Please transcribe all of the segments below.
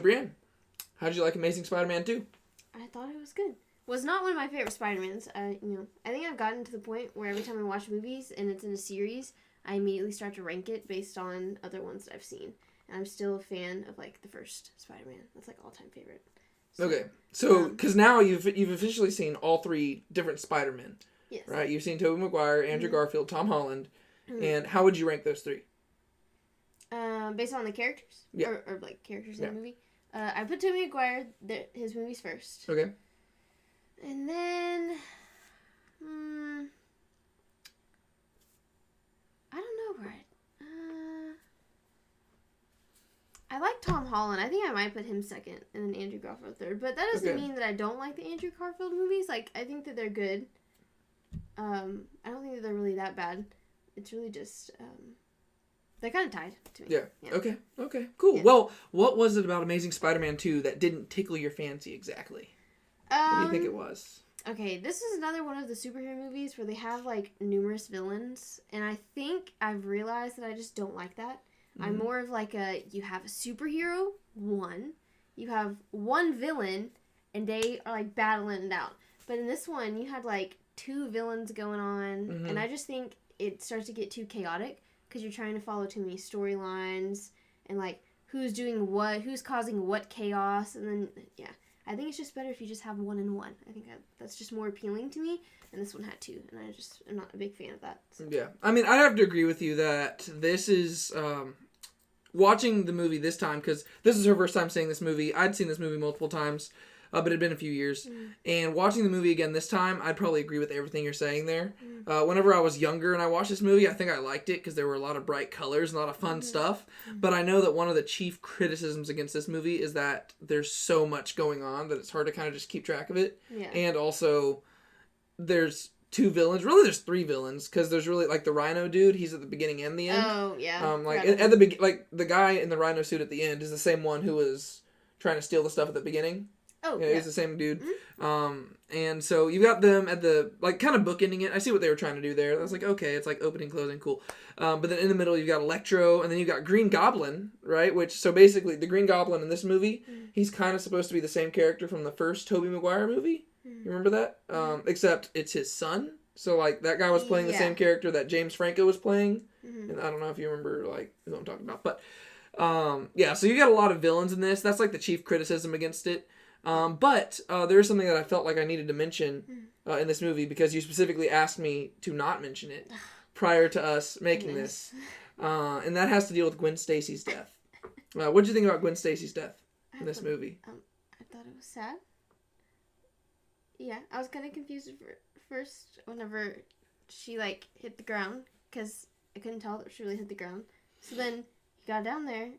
Brienne, how did you like Amazing Spider-Man 2? I thought it was good. Was not one of my favorite Spider-Mans. I think I've gotten to the point where every time I watch movies and it's in a series, I immediately start to rank it based on other ones that I've seen. And I'm still a fan of, like, the first Spider-Man. That's, like, all-time favorite. So, okay. So, because now you've officially seen all 3 different Spider-Men. Yes. Right? You've seen Tobey Maguire, Andrew Garfield, Tom Holland. And how would you rank those 3? Based on the characters? Yeah. Or like, characters in the movie? I put Tobey Maguire, his movies first. Okay. And then... I don't know, Brett. I like Tom Holland. I think I might put him second and then Andrew Garfield third. But that doesn't mean that I don't like the Andrew Garfield movies. Like, I think that they're good. I don't think that they're really that bad. It's really just, they're kind of tied to me. Yeah. Okay. Cool. Yeah. Well, what was it about Amazing Spider-Man 2 that didn't tickle your fancy exactly? What do you think it was? Okay, this is another one of the superhero movies where they have, like, numerous villains. And I think I've realized that I just don't like that. I'm more of like you have a superhero, one. You have one villain, and they are, like, battling it out. But in this one, you had, like, 2 villains going on. And I just think it starts to get too chaotic because you're trying to follow too many storylines and, like, who's doing what, who's causing what chaos. And then, yeah. I think it's just better if you just have 1 and 1. I think that's just more appealing to me. And this one had 2. And I'm not a big fan of that. So. Yeah. I mean, I'd have to agree with you that this is... watching the movie this time, because this is her first time seeing this movie. I'd seen this movie multiple times, but it had been a few years. And watching the movie again this time, I'd probably agree with everything you're saying there. Whenever I was younger and I watched this movie, I think I liked it because there were a lot of bright colors and a lot of fun stuff. But I know that one of the chief criticisms against this movie is that there's so much going on that it's hard to kind of just keep track of it. Yeah. And also, there's 2 villains. Really, there's 3 villains because there's really, like, the Rhino dude. He's at the beginning and the end. Oh yeah. Like at the like the guy in the Rhino suit at the end is the same one who was trying to steal the stuff at the beginning. Oh yeah. He's the same dude. And so you got them at the, like, kind of bookending it. I see what they were trying to do there. I was like, okay, it's like opening, closing, cool. But then in the middle you've got Electro, and then you've got Green Goblin, right? Which, so basically the Green Goblin in this movie, he's kind of supposed to be the same character from the first Tobey Maguire movie. You remember that? Except it's his son. So, like, that guy was playing the same character that James Franco was playing. And I don't know if you remember, like, who I'm talking about. But, yeah, so you got a lot of villains in this. That's, like, the chief criticism against it. But there is something that I felt like I needed to mention in this movie because you specifically asked me to not mention it prior to us making this. And that has to deal with Gwen Stacy's death. What did you think about Gwen Stacy's death in this movie? I thought it was sad. Yeah, I was kind of confused at first whenever she, like, hit the ground because I couldn't tell that she really hit the ground. So then he got down there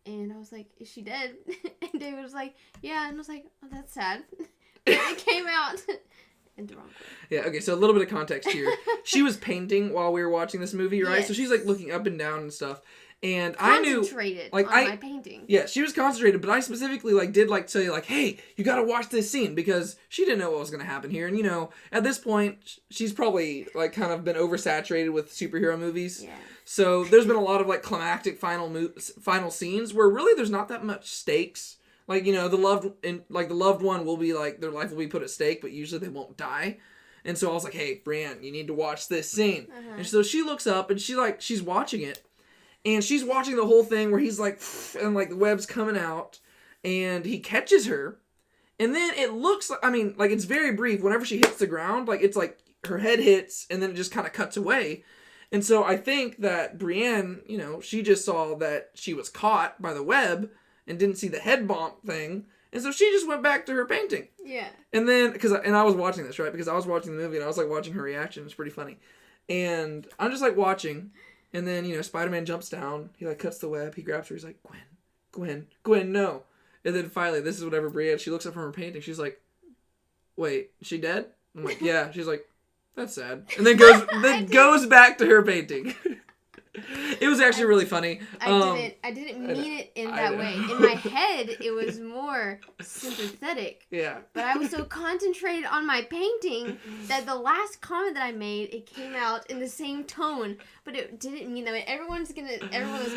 and I was like, is she dead? And David was like, yeah. And I was like, oh, that's sad. And it came out in the wrong way. Yeah, okay, so a little bit of context here. She was painting while we were watching this movie, right? Yes. So she's, like, looking up and down and stuff. And I knew, like, on my painting. Yeah, she was concentrated, but I specifically, like, did, like, tell you, like, hey, you gotta watch this scene, because she didn't know what was gonna happen here, and, you know, at this point, she's probably, like, kind of been oversaturated with superhero movies, Yeah. So there's been a lot of, like, climactic final scenes where really there's not that much stakes, like, you know, the loved one will be, like, their life will be put at stake, but usually they won't die, and so I was like, hey, Brienne, you need to watch this scene, and so she looks up, and she's watching it, and she's watching the whole thing where he's like, and like the web's coming out, and he catches her, and then it looks like, I mean, like it's very brief. Whenever she hits the ground, like it's like her head hits, and then it just kind of cuts away. And so I think that Brienne, you know, she just saw that she was caught by the web and didn't see the head bump thing, and so she just went back to her painting. Yeah. And then, and I was watching this, right? Because I was watching the movie, and I was like watching her reaction. It's pretty funny. And I'm just like watching. And then, you know, Spider-Man jumps down. He, like, cuts the web. He grabs her. He's like, Gwen, no. And then finally, this is whatever Brienne, she looks up from her painting. She's like, wait, is she dead? I'm like, yeah. She's like, that's sad. And then goes back to her painting. It was actually really funny. I didn't mean it in that way. In my head, it was more sympathetic. Yeah. But I was so concentrated on my painting that the last comment that I made, it came out in the same tone. But it didn't mean that way. Everyone that's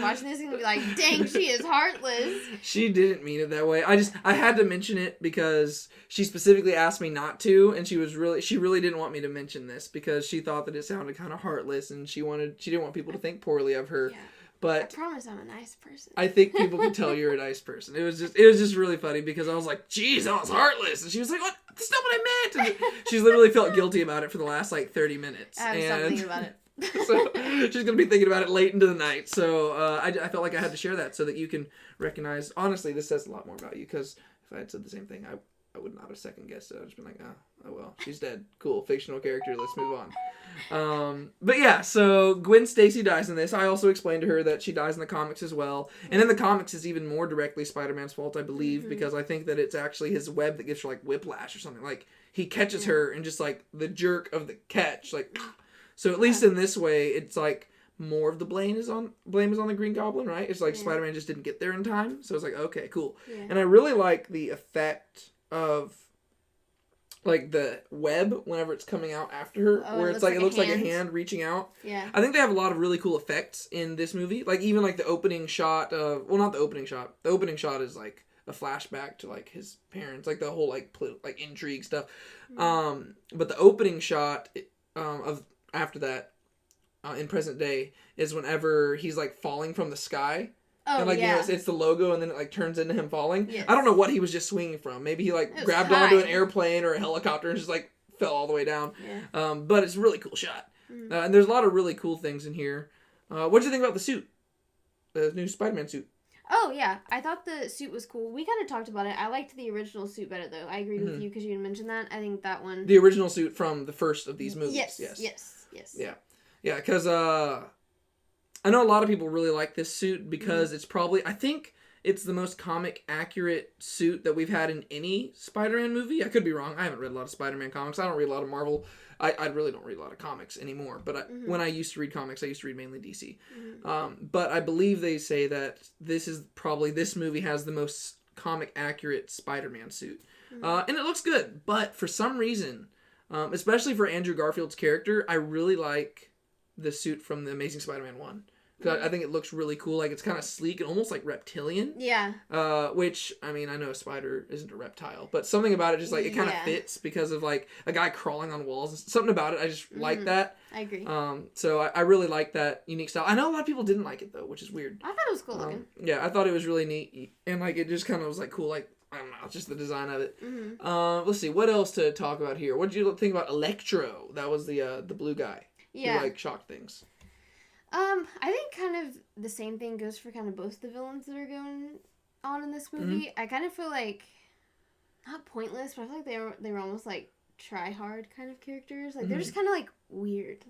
watching this is gonna be like, dang, she is heartless. She didn't mean it that way. I had to mention it because she specifically asked me not to, and she really didn't want me to mention this because she thought that it sounded kind of heartless, and she didn't want people to think poorly of her. Yeah. But I promise I'm a nice person. I think people can tell you're a nice person. It was just really funny because I was like, "Geez, that was heartless," and she was like, "What? That's not what I meant." And she's literally felt guilty about it for the last 30 minutes. I have something about it. So she's gonna be thinking about it late into the night. So I felt like I had to share that so that you can recognize. Honestly, this says a lot more about you because if I had said the same thing, I would not have second guessed it. I'd just been like, oh well, she's dead. Cool, fictional character. Let's move on. But yeah, so Gwen Stacy dies in this. I also explained to her that she dies in the comics as well, and in the comics is even more directly Spider-Man's fault, I believe, because I think that it's actually his web that gives her whiplash or something. He catches her and just the jerk of the catch, So at least in this way, it's more of the blame is on the Green Goblin, right? It's Spider-Man just didn't get there in time, so it's okay, cool. Yeah. And I really like the effect of the web whenever it's coming out after her, where it looks like a hand reaching out. Yeah. I think they have a lot of really cool effects in this movie. Even the opening shot of, well, not the opening shot. The opening shot is a flashback to his parents, the whole intrigue stuff. Mm-hmm. But the opening shot of after that in present day is whenever he's falling from the sky. Oh, and yeah. It's the logo and then it turns into him falling. Yes. I don't know what he was just swinging from. Maybe he grabbed onto an airplane or a helicopter and just fell all the way down. Yeah. But it's a really cool shot. Mm-hmm. And there's a lot of really cool things in here. What did you think about the suit? The new Spider-Man suit. Oh, yeah. I thought the suit was cool. We kind of talked about it. I liked the original suit better, though. I agreed with you because you didn't mention that. I think that one... The original suit from the first of these movies. Yes. Yeah. Yeah, because I know a lot of people really like this suit because it's probably... I think it's the most comic accurate suit that we've had in any Spider-Man movie. I could be wrong. I haven't read a lot of Spider-Man comics. I don't read a lot of Marvel. I really don't read a lot of comics anymore. But when I used to read comics, I used to read mainly DC. Mm-hmm. But I believe they say that this movie has the most comic accurate Spider-Man suit. Mm-hmm. And it looks good. But for some reason, especially for Andrew Garfield's character, I really like the suit from the Amazing Spider-Man 1. Because I think it looks really cool. It's kind of sleek and almost reptilian. Yeah. Which, I mean, I know a spider isn't a reptile, but something about it just, it kind of fits because of, a guy crawling on walls. Something about it, I just like that. I agree. So I really like that unique style. I know a lot of people didn't like it, though, which is weird. I thought it was cool looking. Yeah, I thought it was really neat. And, it just kind of was, cool, I don't know, just the design of it. Mm-hmm. Let's see, what else to talk about here? What did you think about Electro? That was the blue guy. Yeah. Who, shocked things. I think kind of the same thing goes for kind of both the villains that are going on in this movie. Mm-hmm. I kind of feel not pointless, but I feel like they were almost try hard kind of characters. They're just kind of weird,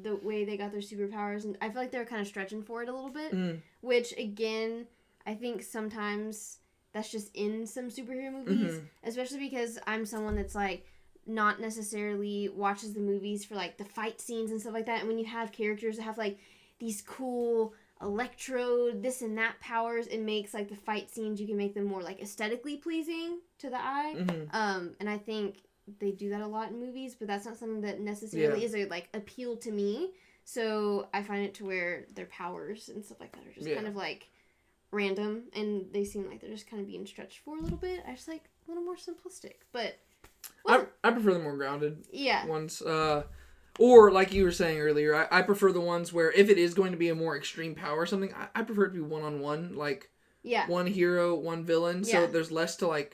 the way they got their superpowers, and I feel like they're kind of stretching for it a little bit, which again, I think sometimes that's just in some superhero movies, especially because I'm someone that's not necessarily watches the movies for the fight scenes and stuff like that, and when you have characters that have these cool electrode this and that powers, it makes the fight scenes, you can make them more aesthetically pleasing to the eye. And I think they do that a lot in movies, but that's not something that necessarily is a appeal to me. So I find it to where their powers and stuff like that are just kind of random, and they seem like they're just kind of being stretched for a little bit. I just a little more simplistic, but I prefer the more grounded ones. Or, like you were saying earlier, I prefer the ones where if it is going to be a more extreme power or something, I prefer it to be one-on-one. One hero, one villain, so there's less to,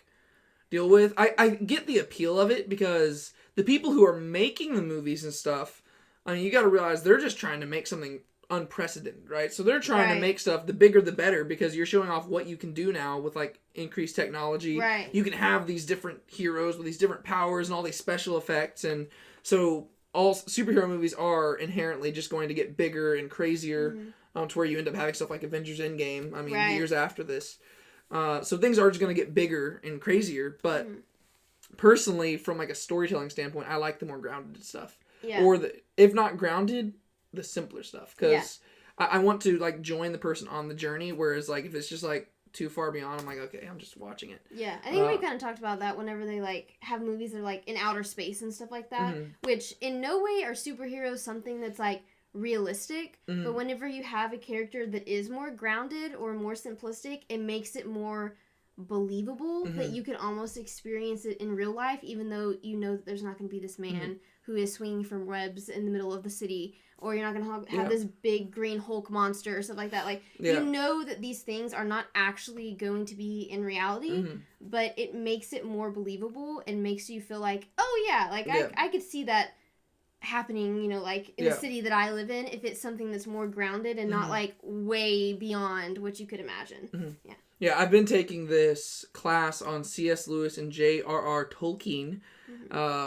deal with. I get the appeal of it because the people who are making the movies and stuff, I mean, you gotta realize they're just trying to make something unprecedented, right? So they're trying to make stuff, the bigger the better, because you're showing off what you can do now with increased technology. Right. You can have these different heroes with these different powers and all these special effects, and so all superhero movies are inherently just going to get bigger and crazier, to where you end up having stuff like Avengers Endgame, I mean, years after this. So things are just going to get bigger and crazier, but personally, from a storytelling standpoint, I like the more grounded stuff. Yeah. Or if not grounded, the simpler stuff, because I want to like join the person on the journey, whereas like if it's just like too far beyond, I'm like, okay, I'm just watching it. Yeah, I think we kind of talked about that whenever they like have movies that are like in outer space and stuff like that, which in no way are superheroes something that's like realistic, but whenever you have a character that is more grounded or more simplistic, it makes it more believable that you can almost experience it in real life, even though you know that there's not going to be this man who is swinging from webs in the middle of the city, or you're not going to have this big green Hulk monster or stuff like that. Like, you know that these things are not actually going to be in reality, but it makes it more believable and makes you feel like, oh yeah, like I could see that happening, you know, like in the city that I live in, if it's something that's more grounded and not like way beyond what you could imagine. Yeah, I've been taking this class on C.S. Lewis and J.R.R. Tolkien,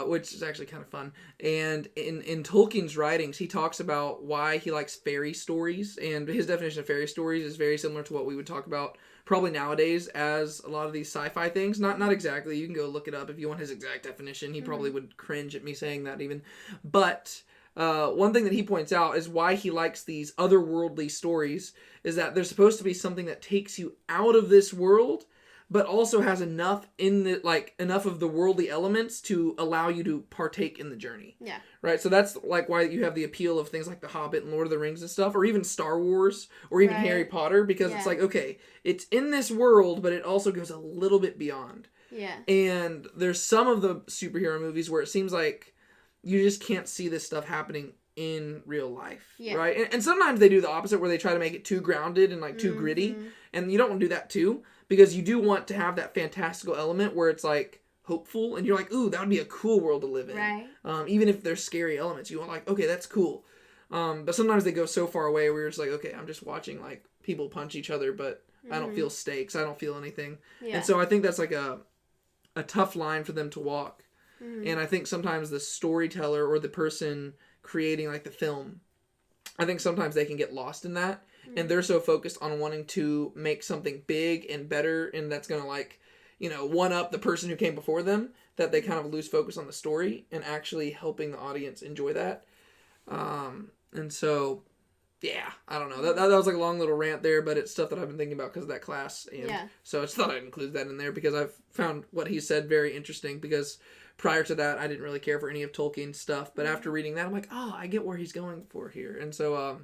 which is actually kind of fun. And in Tolkien's writings, he talks about why he likes fairy stories, and his definition of fairy stories is very similar to what we would talk about probably nowadays as a lot of these sci-fi things. Not exactly. You can go look it up if you want his exact definition. He probably would cringe at me saying that even. But one thing that he points out is why he likes these otherworldly stories is that they're supposed to be something that takes you out of this world, but also has enough enough of the worldly elements to allow you to partake in the journey. Yeah. Right? So that's like why you have the appeal of things like The Hobbit and Lord of the Rings and stuff, or even Star Wars, or even Harry Potter, because it's like, okay, it's in this world, but it also goes a little bit beyond. Yeah. And there's some of the superhero movies where it seems like you just can't see this stuff happening in real life, right? And sometimes they do the opposite, where they try to make it too grounded and like too gritty, and you don't want to do that too, because you do want to have that fantastical element where it's like hopeful, and you're like, ooh, that would be a cool world to live in, right? Even if there's scary elements, you want like, okay, that's cool, but sometimes they go so far away where you're just like, okay, I'm just watching like people punch each other, but I don't feel stakes, I don't feel anything, and so I think that's like a tough line for them to walk. And I think sometimes the storyteller or the person creating like the film, I think sometimes they can get lost in that, and they're so focused on wanting to make something big and better, and that's gonna like, you know, one up the person who came before them, that they kind of lose focus on the story and actually helping the audience enjoy that. And so yeah, I don't know, that was like a long little rant there, but it's stuff that I've been thinking about because of that class, and so I just thought I'd include that in there because I've found what he said very interesting, because prior to that, I didn't really care for any of Tolkien's stuff, but after reading that, I'm like, oh, I get where he's going for here. And so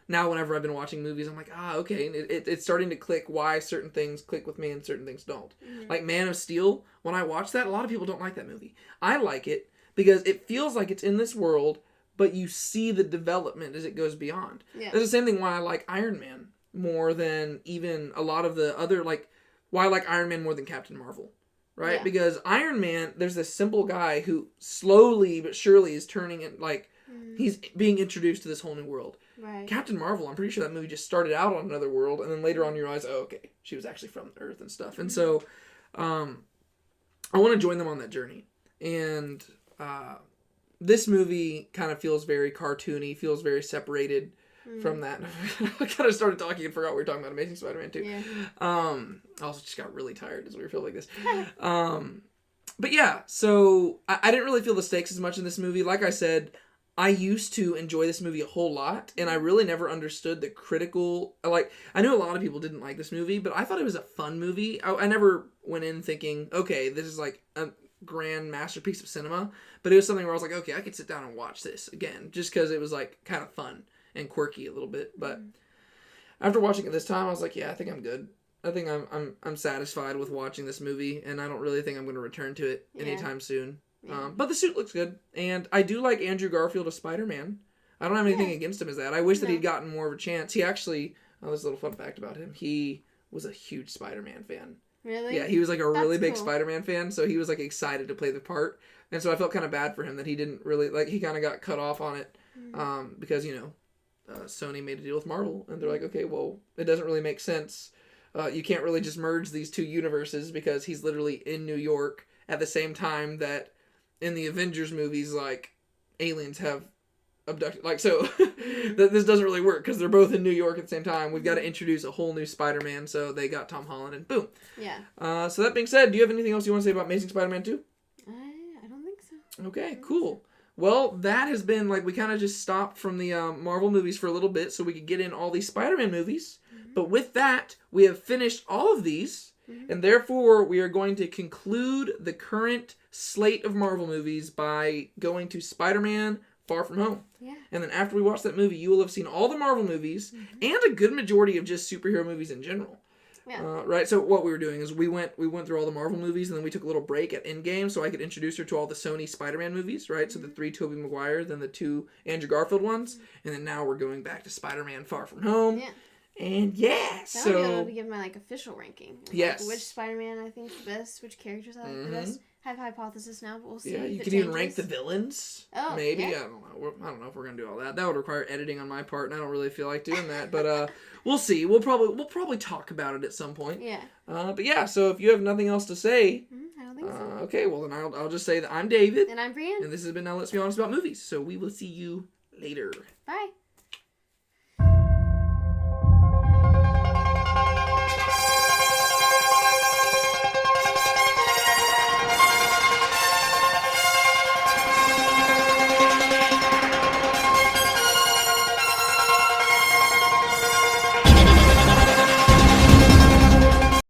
now whenever I've been watching movies, I'm like, okay, and it's starting to click why certain things click with me and certain things don't. Like Man of Steel, when I watch that, a lot of people don't like that movie. I like it because it feels like it's in this world, but you see the development as it goes beyond. It's the same thing why I like Iron Man more than even a lot of the other, like, why I like Iron Man more than Captain Marvel. Right? Because Iron Man, there's this simple guy who slowly but surely is turning it, like, he's being introduced to this whole new world. Right. Captain Marvel, I'm pretty sure that movie just started out on another world, and then later on you realize, oh, okay, she was actually from Earth and stuff. And so, I want to join them on that journey. And this movie kind of feels very cartoony, feels very separated from that. I kind of started talking and forgot we were talking about Amazing Spider-Man 2. Yeah. I also just got really tired as we were filming this. But yeah, so I didn't really feel the stakes as much in this movie. Like I said, I used to enjoy this movie a whole lot, and I really never understood the critical, like, I knew a lot of people didn't like this movie, but I thought it was a fun movie. I never went in thinking, okay, this is like a grand masterpiece of cinema, but it was something where I was like, okay, I could sit down and watch this again, just because it was like kind of fun and quirky a little bit. But after watching it this time, I was like, yeah, I think I'm good. I think I'm satisfied with watching this movie, and I don't really think I'm going to return to it anytime soon. But the suit looks good, and I do like Andrew Garfield as Spider-Man. I don't have anything against him as that. I wish that he'd gotten more of a chance. He actually, there's a little fun fact about him. He was a huge Spider-Man fan. Really? Yeah, he was like a really big Spider-Man fan, so he was like excited to play the part. And so I felt kind of bad for him that he didn't really, like, he kind of got cut off on it because, you know, Sony made a deal with Marvel, and they're like, okay, well, it doesn't really make sense. You can't really just merge these two universes, because he's literally in New York at the same time that in the Avengers movies, like, aliens have abducted. Like, so this doesn't really work because they're both in New York at the same time. We've got to introduce a whole new Spider-Man, so they got Tom Holland, and boom. Yeah. So that being said, do you have anything else you want to say about Amazing Spider-Man 2? I don't think so. Okay, cool. Well, that has been like we kind of just stopped from the Marvel movies for a little bit so we could get in all these Spider-Man movies. Mm-hmm. But with that, we have finished all of these, Mm-hmm. and therefore we are going to conclude the current slate of Marvel movies by going to Spider-Man Far From Home. Yeah. And then after we watch that movie, you will have seen all the Marvel movies and a good majority of just superhero movies in general. Yeah. Right, so what we were doing is we went through all the Marvel movies, and then we took a little break at Endgame so I could introduce her to all the Sony Spider-Man movies, right? So the 3 Tobey Maguire, then the 2 Andrew Garfield ones, and then now we're going back to Spider-Man Far From Home. Yeah. And yeah, So I'll be able to give my official ranking. Yes. Which Spider-Man I think the best, which characters I like the best. I have a hypothesis now, but we'll see. Yeah, you if can it even rank changes. the villains. Oh, maybe. yeah. I don't know if we're gonna do all that. That would require editing on my part, and I don't really feel like doing that. But we'll see. We'll probably talk about it at some point. Yeah. But yeah, so if you have nothing else to say, I don't think so. okay, well then I'll just say that I'm David, And I'm Brienne. and this has been Now Let's Be Honest About Movies. So we will see you later. Bye.